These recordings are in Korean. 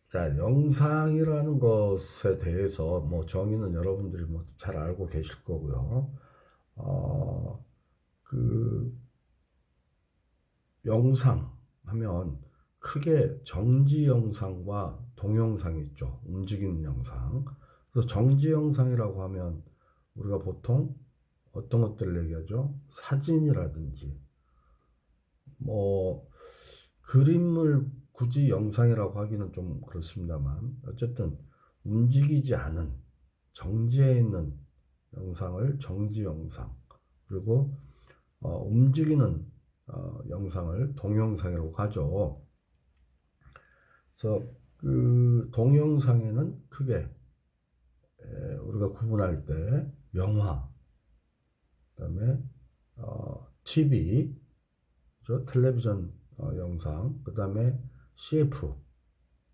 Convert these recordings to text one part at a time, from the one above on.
자, 영상이라는 것에 대해서 뭐 정의는 여러분들이 뭐 잘 알고 계실 거고요. 어, 그 영상 하면 크게 정지 영상과 동영상이 있죠. 움직이는 영상. 그래서 정지 영상이라고 하면 우리가 보통 어떤 것들을 얘기하죠? 사진이라든지 뭐 그림을 굳이 영상이라고 하기는 좀 그렇습니다만 어쨌든 움직이지 않은 정지해 있는 영상을 정지 영상, 그리고 움직이는 영상을 동영상이라고 하죠. 그래서 그 동영상에는 크게 우리가 구분할 때 영화, 그다음에 TV, 그죠? 텔레비전 영상, 그다음에 CF,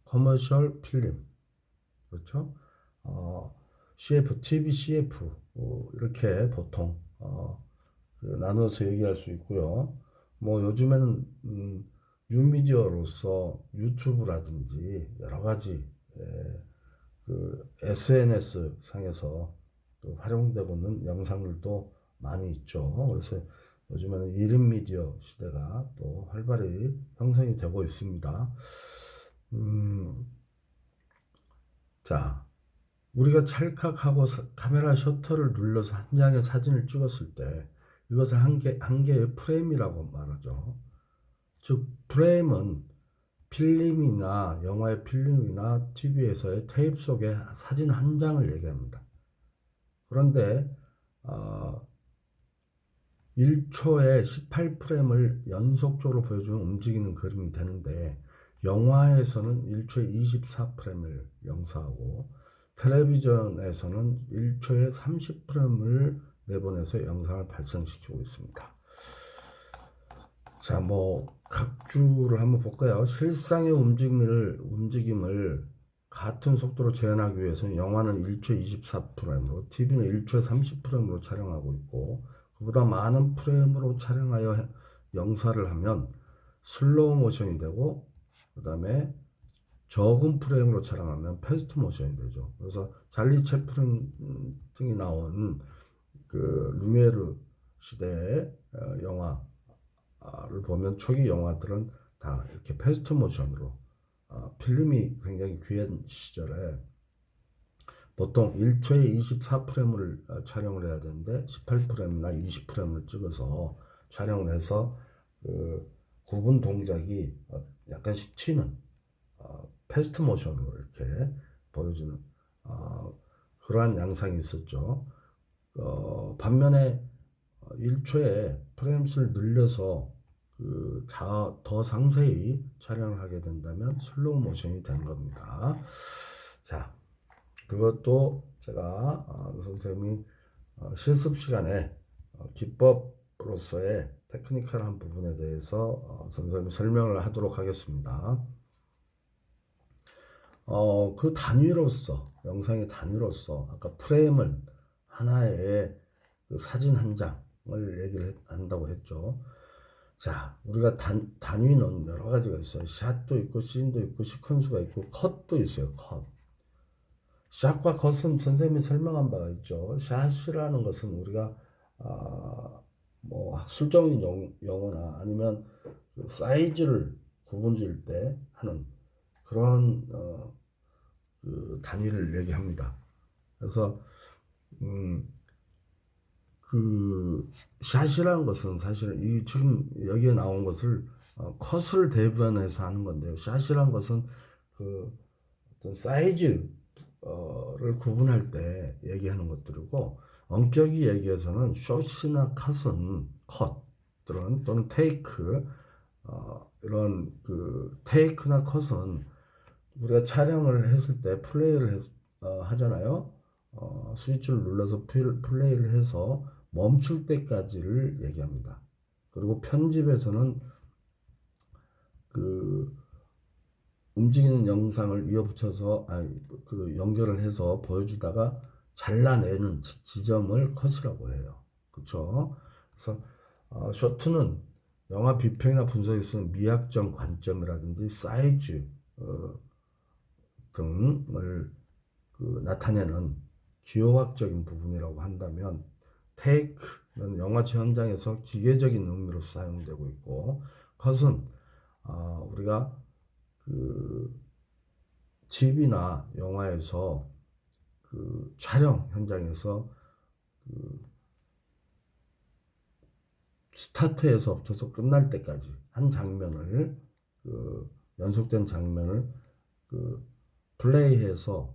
커머셜 필름, 그렇죠? CF, TV, CF 이렇게 보통 나눠서 얘기할 수 있고요. 뭐 요즘에는 뉴미디어로서 유튜브라든지 여러 가지 그 SNS 상에서 또 활용되고 있는 영상들도 많이 있죠. 그래서 요즘에는 1인 미디어 시대가 또 활발히 형성이 되고 있습니다. 음, 자, 우리가 찰칵하고 카메라 셔터를 눌러서 한 장의 사진을 찍었을 때 이것을 한 개의 프레임이라고 말하죠. 즉, 프레임은 필름이나 영화의 필름이나 TV에서의 테이프 속의 사진 한 장을 얘기합니다. 그런데 1초에 18프레임을 연속적으로 보여주면 움직이는 그림이 되는데 영화에서는 1초에 24프레임을 영상하고 텔레비전에서는 1초에 30프레임을 내보내서 영상을 발생시키고 있습니다. 자, 뭐 각주를 한번 볼까요? 실상의 움직임을 같은 속도로 재현하기 위해서는 영화는 1초에 24프레임으로, TV는 1초에 30프레임으로 촬영하고 있고, 그보다 많은 프레임으로 촬영하여 영상을 하면 슬로우 모션이 되고, 그 다음에 적은 프레임으로 촬영하면 패스트 모션이 되죠. 그래서 잘리 채플린 등이 나온 그 루미에르 시대의 영화 를 보면 초기 영화들은 다 이렇게 패스트 모션으로 필름이 굉장히 귀한 시절에 보통 1초에 24프레임을 촬영을 해야 되는데 18프레임이나 20프레임을 찍어서 촬영을 해서 그 구분 동작이 약간씩 튀는 패스트 모션으로 이렇게 보여주는 그러한 양상이 있었죠. 반면에 1초에 프레임 수를 늘려서 더 상세히 촬영을 하게 된다면 슬로우 모션이 되는 겁니다. 자, 그것도 제가 선생님이 실습 시간에 기법으로서의 테크니컬한 부분에 대해서 선생님이 설명을 하도록 하겠습니다. 그 단위로서, 영상의 단위로서 아까 프레임을 하나의 그 사진 한 장을 얘기를 한다고 했죠. 자, 우리가 단위는 여러 가지가 있어요. 샷도 있고, 씬도 있고, 시퀀스가 있고, 컷도 있어요. 컷. 샷과 컷은 선생님이 설명한 바가 있죠. 샷이라는 것은 우리가 뭐 학술적인 용어나 아니면 그 사이즈를 구분 지을 때 하는 그런 그 단위를 얘기합니다. 그래서 그 샷이라는 것은 사실은 이 지금 여기에 나온 것을 컷을 대변해서 하는 건데요. 샷이라는 것은 그 어떤 사이즈를 구분할 때 얘기하는 것들이고 엄격히 얘기해서는 숏이나 컷들은 또는 테이크 이런 그 테이크나 컷은 우리가 촬영을 했을 때 플레이를 하잖아요. 스위치를 눌러서 플레이를 해서 멈출 때까지를 얘기합니다. 그리고 편집에서는 그 움직이는 영상을 이어붙여서 그 연결을 해서 보여주다가 잘라내는 지점을 컷이라고 해요. 그렇죠? 그래서 쇼트는 영화 비평이나 분석에서는 미학적 관점이라든지 사이즈 등을 나타내는 기호학적인 부분이라고 한다면 take는 영화 현장에서 기계적인 의미로 사용되고 있고 컷은 우리가 TV나 영화에서 촬영 현장에서 스타트에서부터 끝날 때까지 한 장면을 연속된 장면을 플레이해서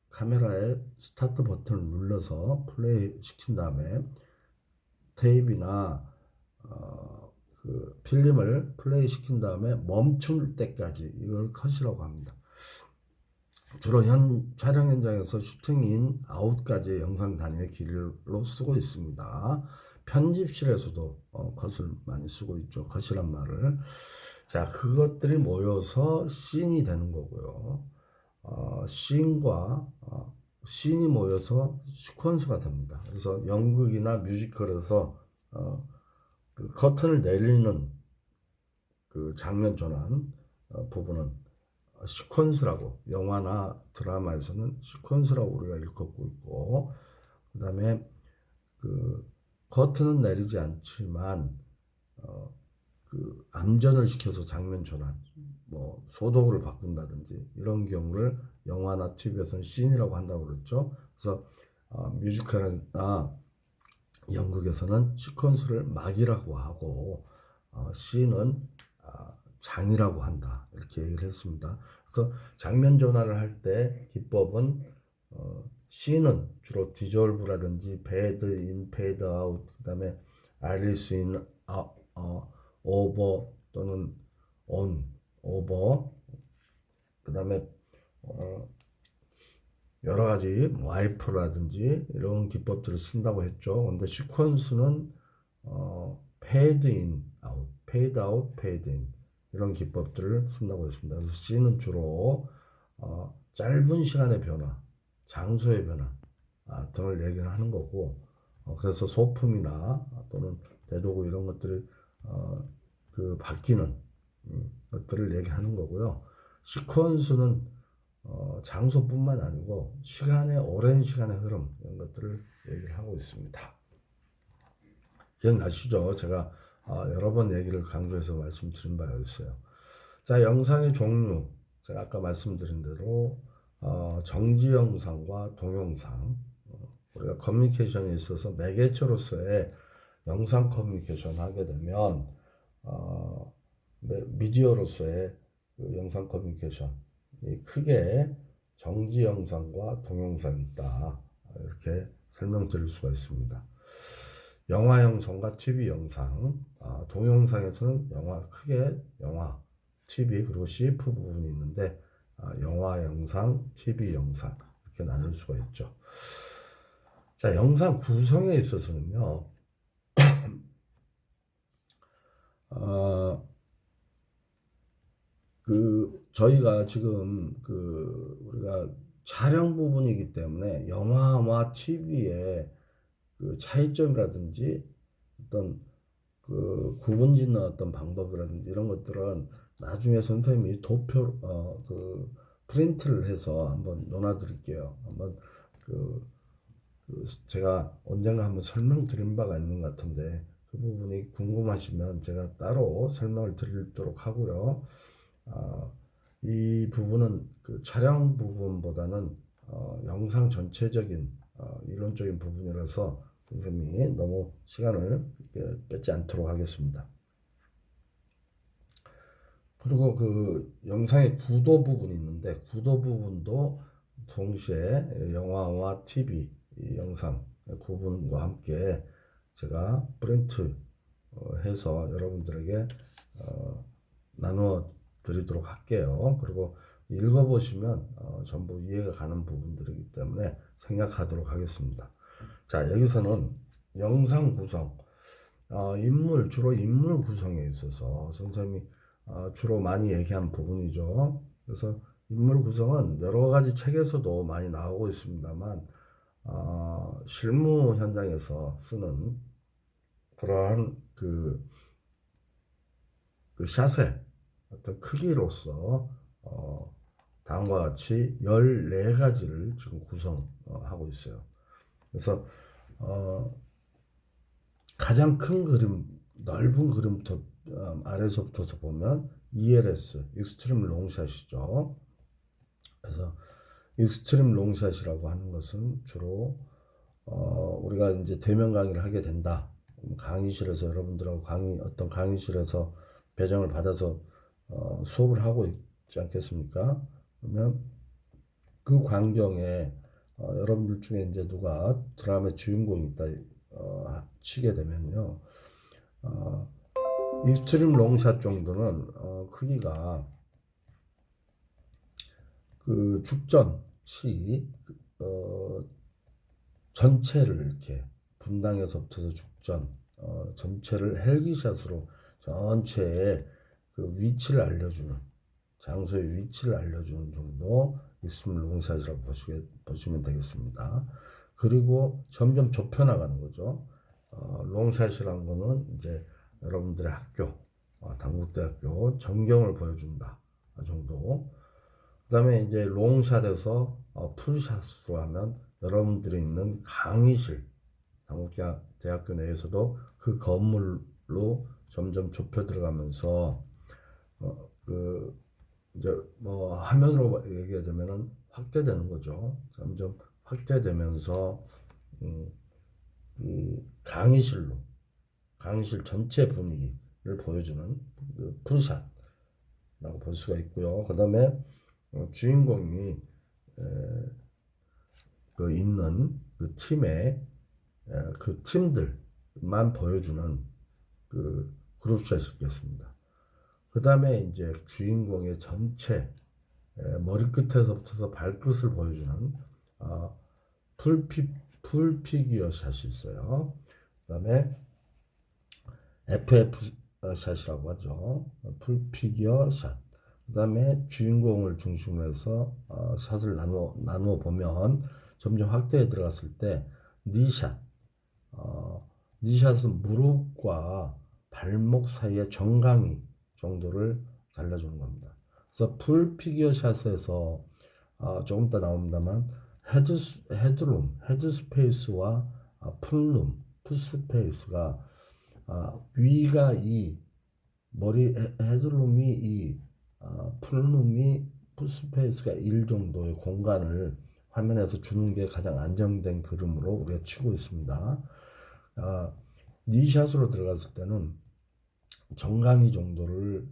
카메라에 스타트 버튼을 눌러서 플레이 시킨 다음에 테이프나 필름을 플레이 시킨 다음에 멈출 때까지 이걸 컷이라고 합니다. 주로 촬영 현장에서 슈팅인 아웃까지의 영상 단위의 길이로 쓰고 있습니다. 편집실에서도 컷을 많이 쓰고 있죠. 컷이란 말을. 자, 그것들이 모여서 씬이 되는 거고요. 씬이 모여서 시퀀스가 됩니다. 그래서 연극이나 뮤지컬에서 커튼을 내리는 장면 전환 부분은 시퀀스라고, 영화나 드라마에서는 시퀀스라고 우리가 일컫고 있고, 그 다음에 커튼은 내리지 않지만 암전을 시켜서 장면 전환, 뭐 소도구를 바꾼다든지 이런 경우를 영화나 TV에서는 씬이라고 한다고 그랬죠. 그래서 뮤지컬이나 연극에서는 시퀀스를 막이라고 하고 씬은 장이라고 한다, 이렇게 얘기를 했습니다. 그래서 장면 전환을 할 때 기법은 씬은 주로 디졸브라든지 페이드 인, 페이드 아웃, 그다음에 아리스 인, 오버 또는 온, 오버, 그다음에 여러 가지 와이프라든지 이런 기법들을 쓴다고 했죠. 근데 시퀀스는 페이드 인, 아웃, 페이드 아웃, 페이드 인 이런 기법들을 쓴다고 했습니다. 그래서 C는 주로 짧은 시간의 변화, 장소의 변화 등을 얘기를 하는 거고, 그래서 소품이나 또는 대도구 이런 것들이 바뀌는 것들을 얘기하는 거고요. 시퀀스는 장소뿐만 아니고 오랜 시간의 흐름 이런 것들을 얘기를 하고 있습니다. 기억나시죠? 제가 여러 번 얘기를 강조해서 말씀드린 바가 있어요. 자, 영상의 종류, 제가 아까 말씀드린 대로 정지 영상과 동영상, 우리가 커뮤니케이션에 있어서 매개체로서의 영상 커뮤니케이션 하게 되면 미디어로서의 영상 커뮤니케이션, 크게 정지 영상과 동영상이 있다, 이렇게 설명드릴 수가 있습니다. 영화 영상과 TV 영상, 동영상에서는 크게 영화, TV 그리고 CF 부분이 있는데 영화 영상, TV 영상 이렇게 나눌 수가 있죠. 자, 영상 구성에 있어서는요, 저희가 지금 우리가 촬영 부분이기 때문에 영화와 TV의 차이점이라든지 어떤 구분짓는 어떤 방법이라든지 이런 것들은 나중에 선생님이 프린트를 해서 한번 논하드릴게요. 한번 제가 언젠가 한번 설명드린 바가 있는 것 같은데 그 부분이 궁금하시면 제가 따로 설명을 드리도록 하고요. 이 부분은 촬영 부분보다는 영상 전체적인 이론적인 부분이라서 선생님이 너무 시간을 뺏지 않도록 하겠습니다. 그리고 영상의 구도 부분이 있는데 구도 부분도 동시에 영화와 TV 영상 구분과 함께 제가 프린트 해서 여러분들에게 나누어 드리도록 할게요. 그리고 읽어보시면 전부 이해가 가는 부분들이기 때문에 생략하도록 하겠습니다. 자, 여기서는 영상 구성, 주로 인물 구성에 있어서 선생님이 주로 많이 얘기한 부분이죠. 그래서 인물 구성은 여러 가지 책에서도 많이 나오고 있습니다만 실무 현장에서 쓰는 그러한 샷의 어떤 크기로서 다음과 같이 14가지를 지금 구성하고 있어요. 그래서 가장 큰 그림, 넓은 그림부터 아래서부터서 보면 ELS, 익스트림 롱샷이죠. 그래서 익스트림 롱샷이라고 하는 것은 주로 우리가 이제 대면 강의를 하게 된다. 강의실에서 여러분들하고 어떤 강의실에서 배정을 받아서 수업을 하고 있지 않겠습니까? 그러면 그 광경에 여러분들 중에 이제 누가 드라마의 주인공이 있다 치게 되면요. 익스트림 롱샷 정도는 크기가 그 죽전 시 전체를 이렇게 분당에서부터 죽전 전체를 헬기샷으로 전체의 그 위치를 알려주는 장소의 위치를 알려주는 정도 있으면 롱샷이라고 보시면 되겠습니다. 그리고 점점 좁혀나가는 거죠. 롱샷이란 거는 이제 여러분들의 학교, 당국대학교 전경을 보여준다 정도. 그다음에 이제 롱샷에서 풀샷으로 하면 여러분들이 있는 강의실, 당국대학교 내에서도 그 건물로 점점 좁혀 들어가면서 그 이제 뭐 화면으로 얘기하자면은 확대되는 거죠. 점점 확대되면서 강의실 전체 분위기를 보여주는 그 풀샷이라고 볼 수가 있고요. 그다음에 주인공이 그 있는 그 팀의 그 팀들만 보여주는 그 그룹샷이 있겠습니다. 그 다음에 이제 주인공의 전체 머리끝에서부터 발끝을 보여주는 풀피규어 샷이 있어요. 그 다음에 FF 샷이라고 하죠. 풀피규어 샷. 그 다음에 주인공을 중심으로 해서 샷을 나누어 보면 점점 확대에 들어갔을 때 니샷. 니샷은 무릎과 발목 사이의 정강이 정도를 잘라주는 겁니다. 그래서 풀 피겨 샷에서 조금 더 나옵니다만 헤드 스페이스와 풀룸, 풀 스페이스가 위가 2, 머리 헤드룸이 2, 풀룸이 풀 스페이스가 1 정도의 공간을 화면에서 주는 게 가장 안정된 그림으로 우리가 치고 있습니다. 니샷으로 들어갔을 때는 정강이 정도를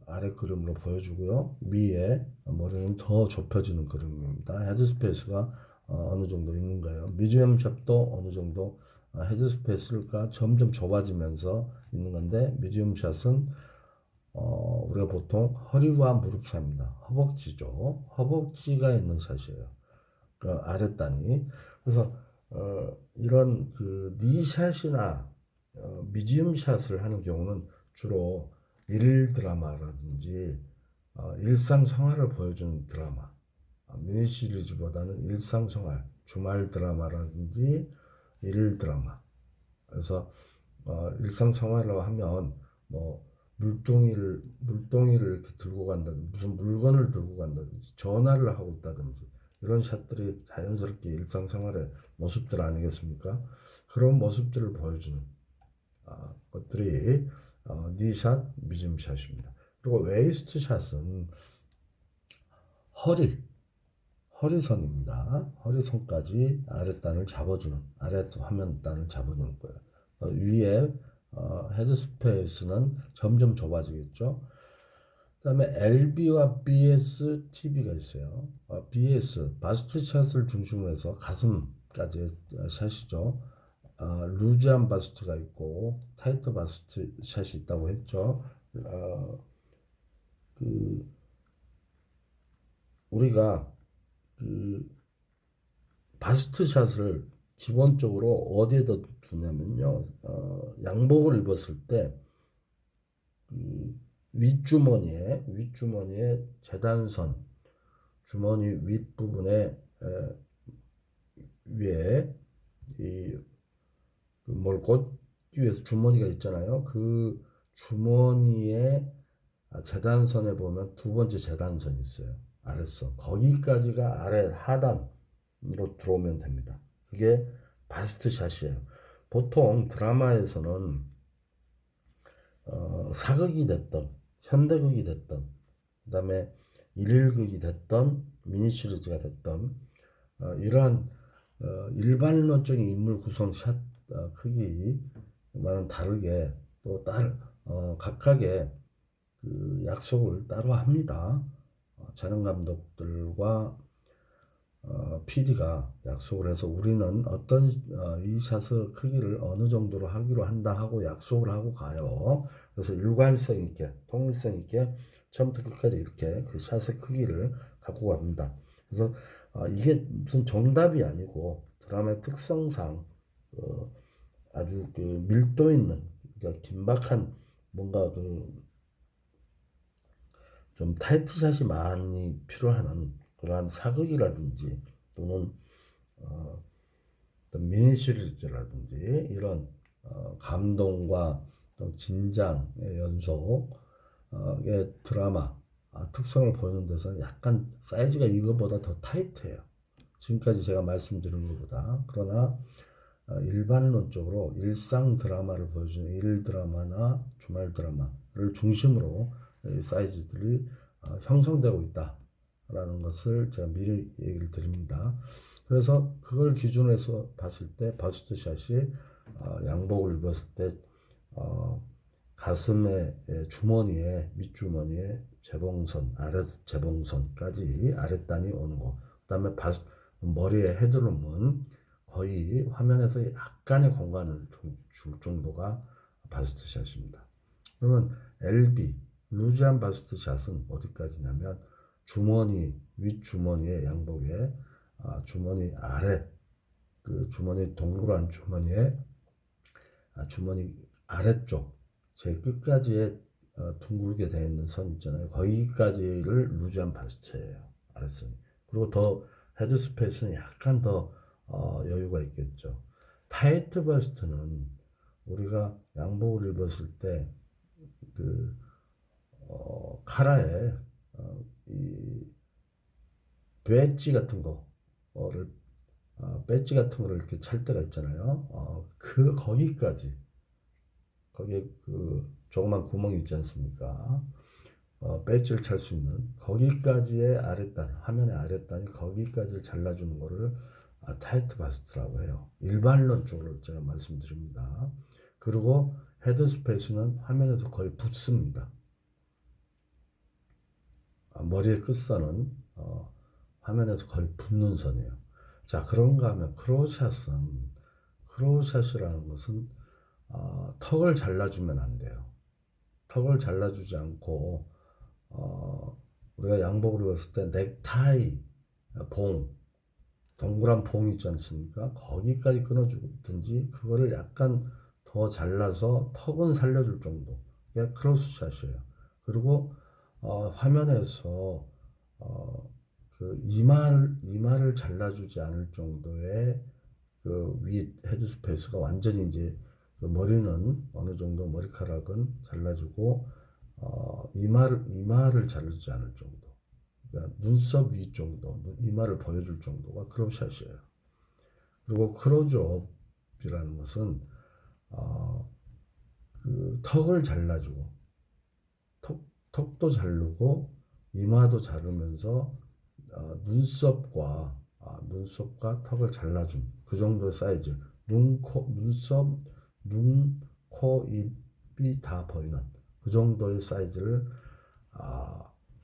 아래 그림으로 보여주고요. 위에 머리는 더 좁혀지는 그림입니다. 헤드스페이스가 어느 정도 있는 거예요. 미디엄 샷도 어느 정도 헤드스페이스가 점점 좁아지면서 있는 건데 미디엄 샷은 우리가 보통 허리와 무릎 사이입니다. 허벅지죠. 허벅지가 있는 샷이에요. 그 아랫단이. 그래서 이런 그 니샷이나 미디엄 샷을 하는 경우는 주로 일일 드라마라든지 일상생활을 보여주는 드라마, 미니 시리즈보다는 일상생활, 주말 드라마라든지 일일 드라마. 그래서 일상생활을 하면 뭐 물동이를 이렇게 들고 간다든지 무슨 물건을 들고 간다든지 전화를 하고 있다든지 이런 샷들이 자연스럽게 일상생활의 모습들 아니겠습니까? 그런 모습들을 보여주는 것들이 니샷, 미즘샷입니다. 그리고 웨이스트 샷은 허리선입니다. 허리선까지 아랫단을 잡아주는, 화면단을 잡아주는 거예요. 위에 헤드스페이스는 점점 좁아지겠죠. 그 다음에 LB와 BS TV가 있어요. BS, 바스트 샷을 중심으로 해서 가슴까지 샷이죠. 루즈한 바스트가 있고 타이트 바스트 샷이 있다고 했죠. 우리가 그 바스트 샷을 기본적으로 어디에다 두냐면요. 양복을 입었을 때 윗주머니에 재단선 주머니 윗부분에 위에 뭘 꽂기 위해서 주머니가 있잖아요. 그 주머니에 재단선에 보면 두 번째 재단선이 있어요. 아랫선 거기까지가 아래 하단으로 들어오면 됩니다. 그게 바스트 샷이에요. 보통 드라마에서는 사극이 됐던 현대극이 됐던 그다음에 일일극이 됐던 미니 시리즈가 됐던 이러한 일반론적인 인물 구성 샷 크기와는 다르게 또 각각의 그 약속을 따로 합니다. 촬영 감독들과 PD가 약속을 해서 우리는 어떤 이 샷의 크기를 어느 정도로 하기로 한다 하고 약속을 하고 가요. 그래서 일관성 있게 통일성 있게 처음부터 끝까지 이렇게 그 샷의 크기를 갖고 갑니다. 그래서 이게 무슨 정답이 아니고 드라마의 특성상 아주 그 밀도 있는 그러니까 긴박한 뭔가 그 좀 타이트 샷이 많이 필요한 그러한 사극이라든지 또는 어떤 미니 시리즈라든지 이런 감동과 또 긴장의 연속의 드라마 특성을 보이는 데서 약간 사이즈가 이거보다 더 타이트해요. 지금까지 제가 말씀드린 것보다. 그러나 일반론적으로 일상 드라마를 보여주는 일 드라마나 주말 드라마를 중심으로 사이즈들이 형성되고 있다라는 것을 제가 미리 얘기를 드립니다. 그래서 그걸 기준으로 해서 봤을 때 버스트 샷이 양복을 입었을 때 가슴에 주머니에 밑주머니에 재봉선 아래 재봉선까지 아랫단이 오는 거. 그다음에 머리에 헤드룸은 거의 화면에서 약간의 공간을 줄 정도가 바스트 샷입니다. 그러면 LB 루즈한 바스트 샷은 어디까지냐면 주머니 윗주머니에 양복에 주머니 아래 그 주머니 동그란 주머니에 주머니 아래쪽 제일 끝까지에 둥글게 되어 있는 선 있잖아요. 거기까지를 루즈한 바스트예요. 아랫선이. 그리고 더 헤드 스페이스는 약간 더 여유가 있겠죠. 타이트 바스트는 우리가 양복을 입었을 때 그 카라에 이 배지 같은 거를 배지 같은 거를 이렇게 찰 때가 있잖아요. 거기까지 거기에 그 조그만 구멍이 있지 않습니까? 배지를 찰 수 있는 거기까지의 아랫단 화면의 아랫단이 거기까지를 잘라주는 거를 타이트 바스트라고 해요. 일반론적으로 제가 말씀드립니다. 그리고 헤드 스페이스는 화면에서 거의 붙습니다. 머리의 끝선은 화면에서 거의 붙는 선이에요. 자, 그런가 하면 크로우샷이라는 것은 턱을 잘라주면 안 돼요. 턱을 잘라주지 않고 우리가 양복을 입었을 때 넥타이 동그란 봉 있지 않습니까? 거기까지 끊어주든지 그거를 약간 더 잘라서 턱은 살려줄 정도. 이게 크로스샷이에요. 그리고 화면에서 그 이마를 잘라주지 않을 정도의 그 위 헤드 스페이스가 완전히 이제 그 머리는 어느 정도 머리카락은 잘라주고 이마를 자르지 않을 정도. 그러니까 눈썹 위 정도, 이마를 보여줄 정도가 크로샷이에요. 그리고 크로즈업이라는 것은 그 턱을 잘라주고 턱도 자르고 이마도 자르면서 눈썹과 턱을 잘라준 그 정도의 사이즈. 눈썹, 눈, 코, 입이 다 보이는 그 정도의 사이즈를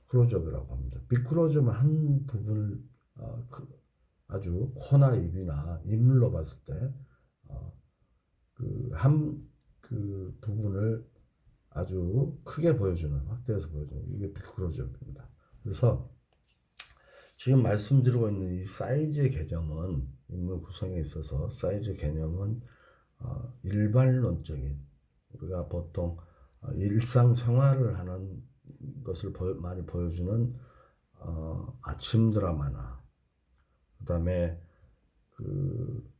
클로즈업이라고 합니다. 빅클로즈업은 한 부분을 아주 코나 입이나 인물로 봤을 때 그 부분을 아주 크게 보여주는 확대해서 보여주는 이게 빅클로즈업입니다. 그래서 지금 말씀드리고 있는 이 사이즈의 개념은 인물 구성에 있어서 사이즈 개념은 일반론적인 우리가 보통 일상생활을 하는 것을 많이 보여주는 아침 드라마나 그다음에 그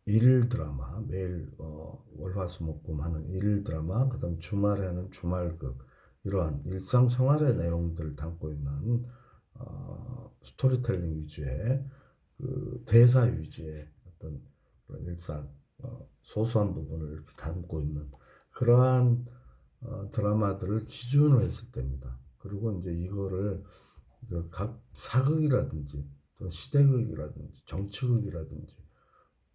일일 드라마 매일 월화수목금 하는 일일 드라마 그다음 주말에 하는 주말극 이러한 일상생활의 내용들을 담고 있는 스토리텔링 위주의 그 대사 위주의 어떤 그런 일상 소소한 부분을 이렇게 담고 있는 그러한 드라마들을 기준으로 했을 때입니다. 그리고 이제 이거를 각 사극이라든지 또는 시대극이라든지 정치극이라든지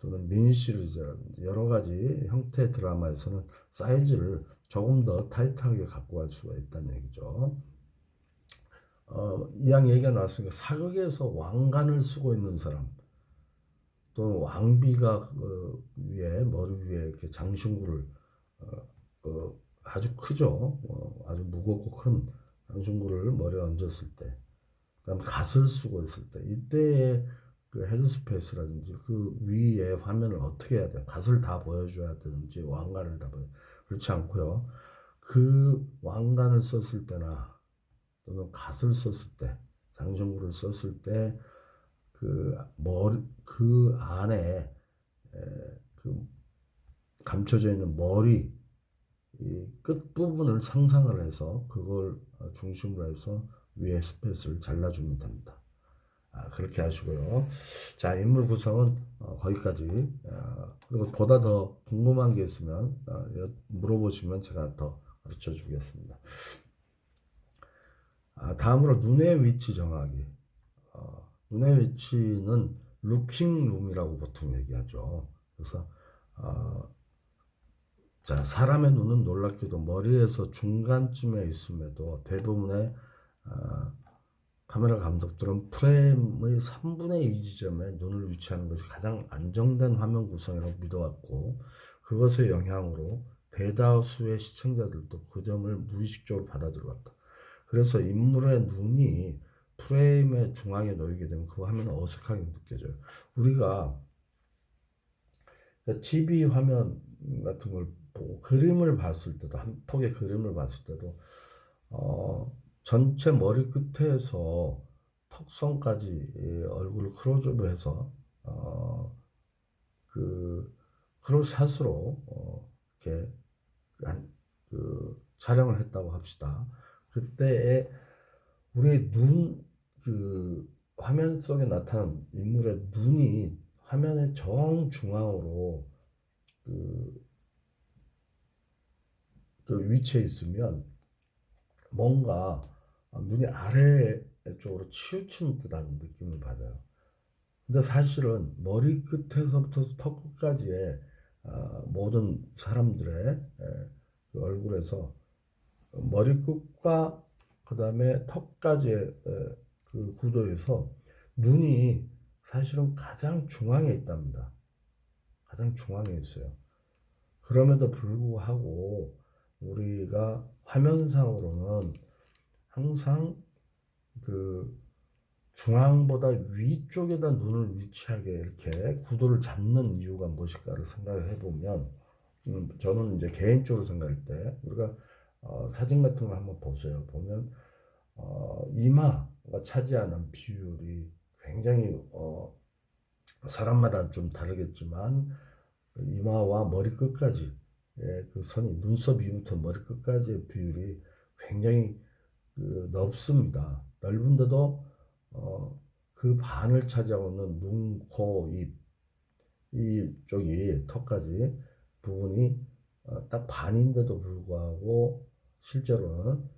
또는 미니 시리즈라든지 여러 가지 형태의 드라마에서는 사이즈를 조금 더 타이트하게 갖고 갈 수가 있다는 얘기죠. 이왕 얘기가 나왔으니까 사극에서 왕관을 쓰고 있는 사람 또는 왕비가 위에 머리 위에 이렇게 장신구를 아주 크죠. 아주 무겁고 큰 장신구를 머리에 얹었을 때, 그다음에 갓을 쓰고 있을 때, 이때의 그 헤드스페이스라든지 그 위에 화면을 어떻게 해야 돼요? 갓을 다 보여줘야 되는지 왕관을 다 보여 그렇지 않고요. 그 왕관을 썼을 때나 또는 갓을 썼을 때, 장신구를 썼을 때 그 머리 그 안에 그 감춰져 있는 머리 이 끝부분을 상상을 해서 그걸 중심으로 해서 위에 스페이스를 잘라주면 됩니다. 그렇게 하시고요. 자, 인물 구성은 거기까지. 그리고 보다 더 궁금한 게 있으면 물어보시면 제가 더 가르쳐 주겠습니다. 다음으로 눈의 위치 정하기. 눈의 위치는 루킹 룸이라고 보통 얘기하죠. 그래서 자, 사람의 눈은 놀랍게도 머리에서 중간쯤에 있음에도 대부분의 카메라 감독들은 프레임의 3분의 2 지점에 눈을 위치하는 것이 가장 안정된 화면 구성이라고 믿어왔고, 그것의 영향으로 대다수의 시청자들도 그 점을 무의식적으로 받아들여왔다. 그래서 인물의 눈이 프레임의 중앙에 놓이게 되면 그 화면은 어색하게 느껴져요. 우리가 TV 화면 같은 걸 보고 그림을 봤을 때도, 한 폭의 그림을 봤을 때도 전체 머리 끝에서 턱선까지 얼굴을 클로즈업해서 그 클로즈샷으로 이렇게 촬영을 했다고 합시다. 그때에 우리 그 화면 속에 나타난 인물의 눈이 화면의 정중앙으로 그 위치에 있으면 뭔가 눈이 아래쪽으로 치우치는 듯한 느낌을 받아요. 근데 사실은 머리 끝에서부터 턱 끝까지의 모든 사람들의 그 얼굴에서 머리끝과 그 다음에 턱까지의 그 구도에서 눈이 사실은 가장 중앙에 있답니다. 가장 중앙에 있어요. 그럼에도 불구하고 우리가 화면상으로는 항상 그 중앙보다 위쪽에다 눈을 위치하게 이렇게 구도를 잡는 이유가 무엇일까를 생각을 해보면, 저는 이제 개인적으로 생각할 때 우리가 사진 같은 거 한번 보세요. 보면 이마가 차지하는 비율이 굉장히 사람마다 좀 다르겠지만 이마와 머리끝까지 그 선이 눈썹 위부터 머리끝까지의 비율이 굉장히 넓습니다. 넓은데도 그 반을 차지하고 있는 눈, 코, 입 이쪽이 턱까지 부분이 딱 반인데도 불구하고 실제로는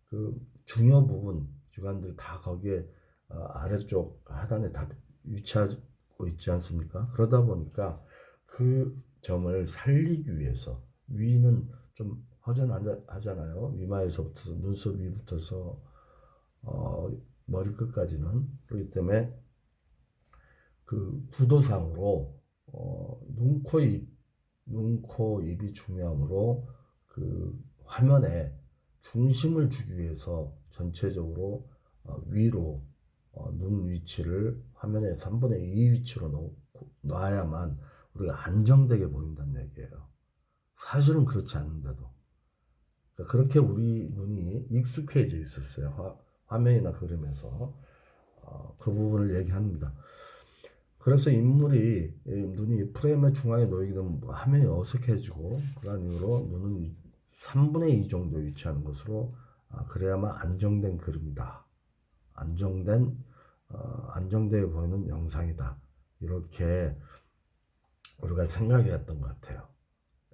그 중요 부분 주관들이 다 거기에 아래쪽 하단에 다 위치하고 있지 않습니까? 그러다 보니까 그 점을 살리기 위해서 위는 좀 허전하잖아요. 이마에서부터 눈썹 위부터서 머리 끝까지는. 그렇기 때문에 그 구도상으로 눈, 코, 입이 중요하므로 그 화면에 중심을 주기 위해서 전체적으로 위로 눈 위치를 화면의 3분의 2 위치로 놔야만 우리가 안정되게 보인다는 얘기예요. 사실은 그렇지 않는데도. 그러니까 그렇게 우리 눈이 익숙해져 있었어요. 화면이나 그림에서. 그 부분을 얘기합니다. 그래서 인물이 눈이 프레임의 중앙에 놓이게 되면 화면이 어색해지고, 그런 이유로 눈은 3분의 2 정도 위치하는 것으로 그래야만 안정된 그림이다. 안정된 안정되어 보이는 영상이다. 이렇게 우리가 생각했던 것 같아요.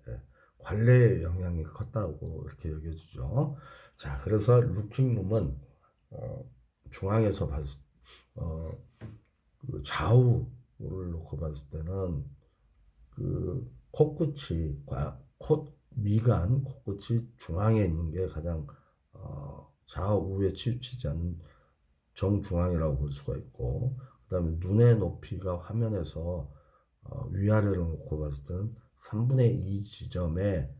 예, 관례의 영향이 컸다고 이렇게 여겨지죠. 자, 그래서 루킹룸은 중앙에서 봤을 그 좌우를 놓고 봤을 때는 그 코끝이 미간 코끝이 중앙에 있는 게 가장 좌우에 치우치지 않는 정중앙이라고 볼 수가 있고, 그다음에 눈의 높이가 화면에서 위아래로 놓고 봤을 때는 3분의 2 지점에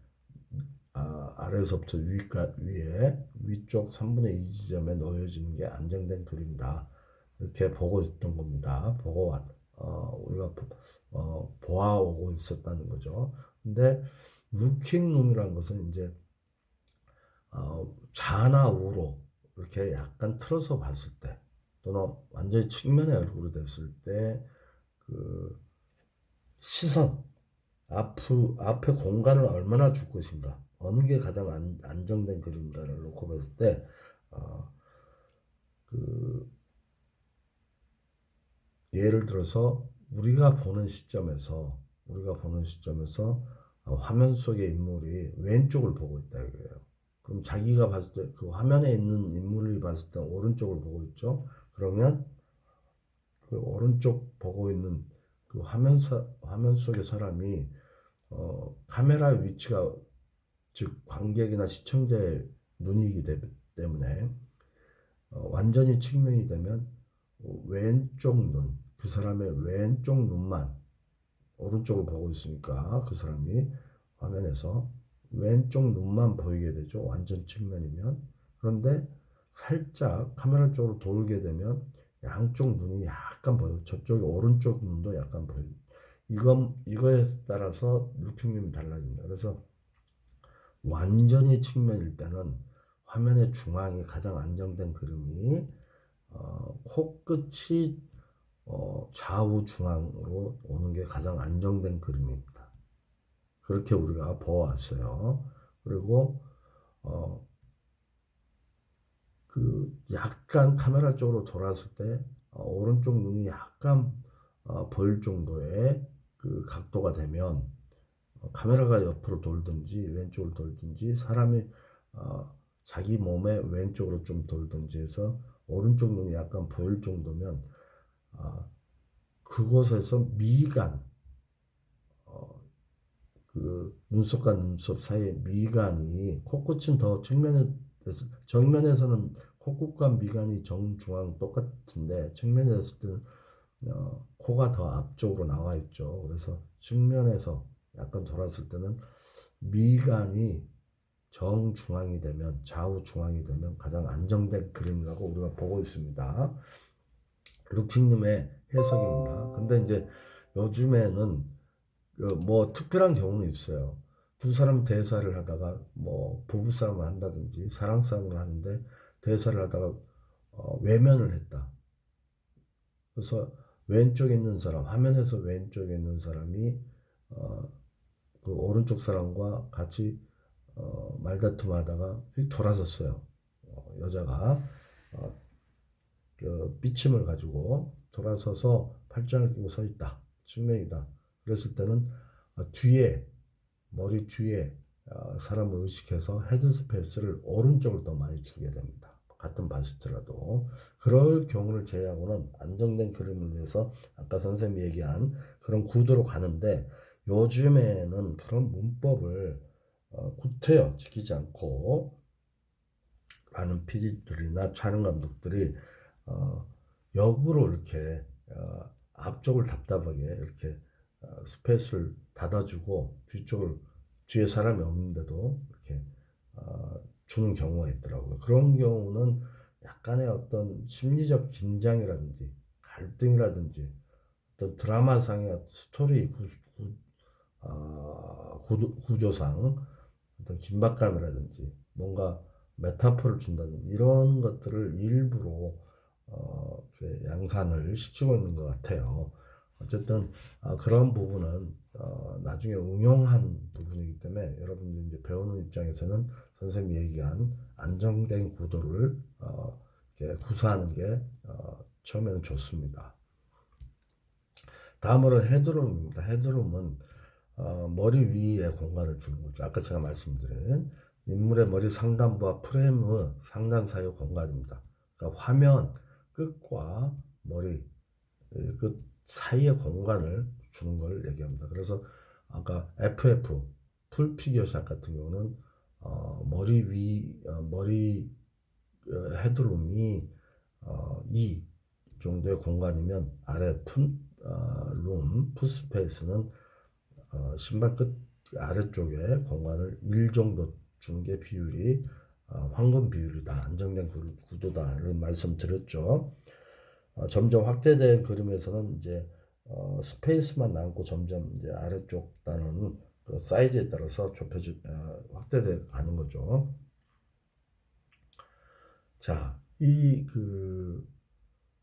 아래에서부터 위에 위쪽 3분의 2 지점에 놓여지는 게 안정된 그림이다. 이렇게 보고 있었던 겁니다. 우리가 보아오고 있었다는 거죠. 근데 루킹룸이라는 것은 이제 좌나 우로 이렇게 약간 틀어서 봤을 때, 또는 완전히 측면의 얼굴이 됐을 때 그 시선 앞에 공간을 얼마나 줄 것인가, 어느 게 가장 안정된 그림인가를 놓고 봤을 때 그 예를 들어서 우리가 보는 시점에서 화면 속의 인물이 왼쪽을 보고 있다 이거예요. 그럼 자기가 봤을 때 그 화면에 있는 인물이 봤을 때 오른쪽을 보고 있죠. 그러면 그 오른쪽 보고 있는 그 화면 속의 사람이 카메라 위치가, 즉 관객이나 시청자의 눈이기 때문에 완전히 측면이 되면 왼쪽 눈, 그 사람의 왼쪽 눈만, 오른쪽을 보고 있으니까 그 사람이 화면에서 왼쪽 눈만 보이게 되죠. 완전 측면이면. 그런데 살짝 카메라 쪽으로 돌게 되면 양쪽 눈이 약간 보여. 저쪽에 오른쪽 눈도 약간 보여. 이거에 따라서 루킹님이 달라집니다. 그래서 완전히 측면일 때는 화면의 중앙이 가장 안정된 그림이 코끝이 좌우 중앙으로 오는 게 가장 안정된 그림입니다. 그렇게 우리가 보아왔어요. 그리고 그 약간 카메라 쪽으로 돌았을 때 오른쪽 눈이 약간 보일 정도의 그 각도가 되면 카메라가 옆으로 돌든지 왼쪽으로 돌든지 사람이 자기 몸의 왼쪽으로 좀 돌든지 해서 오른쪽 눈이 약간 보일 정도면 그곳에서 미간, 그 눈썹과 눈썹 사이의 미간이, 코끝은 더 정면에서는 코끝과 미간이 정중앙 똑같은데 측면에 있을 때는 코가 더 앞쪽으로 나와 있죠. 그래서 측면에서 약간 돌았을 때는 미간이 정중앙이 되면, 좌우 중앙이 되면 가장 안정된 그림이라고 우리가 보고 있습니다. 루킹님의 해석입니다. 근데 이제 요즘에는 뭐 특별한 경우는 있어요. 두 사람 대사를 하다가 뭐 부부싸움을 한다든지 사랑싸움을 하는데 대사를 하다가 외면을 했다. 그래서 왼쪽에 있는 사람, 화면에서 왼쪽에 있는 사람이 그 오른쪽 사람과 같이 말다툼하다가 돌아섰어요. 여자가 그 삐침을 가지고 돌아서서 팔짱을 끼고 서 있다. 측면이다. 그랬을 때는 머리 뒤에 사람을 의식해서 헤드스페이스를 오른쪽으로 더 많이 주게 됩니다. 같은 바스트라도. 그럴 경우를 제외하고는 안정된 그림을 위해서 아까 선생님이 얘기한 그런 구조로 가는데, 요즘에는 그런 문법을 구태여 지키지 않고 많은 PD들이나 촬영 감독들이 역으로 이렇게 앞쪽을 답답하게 이렇게 스페이스를 닫아주고 뒤에 사람이 없는데도 이렇게 주는 경우가 있더라고요. 그런 경우는 약간의 어떤 심리적 긴장이라든지 갈등이라든지 어떤 드라마상의 스토리 구조상 어떤 긴박감이라든지 뭔가 메타포를 준다든지 이런 것들을 일부러 양산을 시키고 있는 것 같아요. 어쨌든 그런 부분은 나중에 응용한 부분이기 때문에 여러분들이 이제 배우는 입장에서는 선생님이 얘기한 안정된 구도를 이렇게 구사하는 게 처음에는 좋습니다. 다음으로 헤드룸입니다. 헤드룸은 머리 위에 공간을 주는 거죠. 아까 제가 말씀드린 인물의 머리 상단부와 프레임의 상단 사이의 공간입니다. 그러니까 화면 끝과 머리 끝 사이의 공간을 주는 걸 얘기합니다. 그래서 아까 FF 풀 피겨샷 같은 경우는 머리 헤드룸이 2 정도의 공간이면 아래 풋스페이스는 신발 끝 아래쪽에 공간을 1 정도 주는 게 비율이 황금 비율이다. 안정된 구도다. 이런 말씀 드렸죠. 점점 확대된 그림에서는 이제 스페이스만 남고 점점 이제 아래쪽 단은 그 사이즈에 따라서 확대돼 가는 거죠. 자,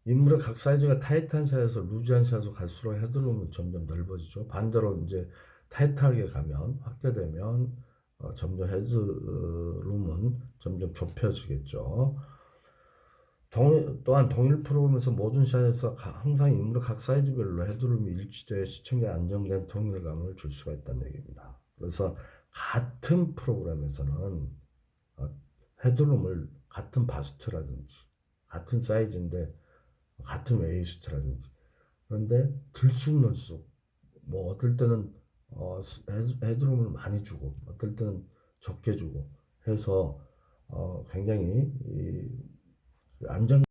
인물의 각 사이즈가 타이트한 샷에서 루즈한 샷으로 갈수록 헤드룸은 점점 넓어지죠. 반대로 이제 타이트하게 가면 확대되면 점점 헤드룸은 점점 좁혀지겠죠. 또한 동일 프로그램에서 모든 샷에서 항상 인물의 각 사이즈별로 헤드룸이 일치되어 시청자에 안정된 통일감을 줄 수가 있다는 얘기입니다. 그래서 같은 프로그램에서는 헤드룸을 같은 바스트라든지 같은 사이즈인데 같은 웨이스트라든지 그런데 들쑥날쑥 뭐 어떨 때는 헤드룸을 많이 주고 어떨 때는 적게 주고 해서 굉장히 안정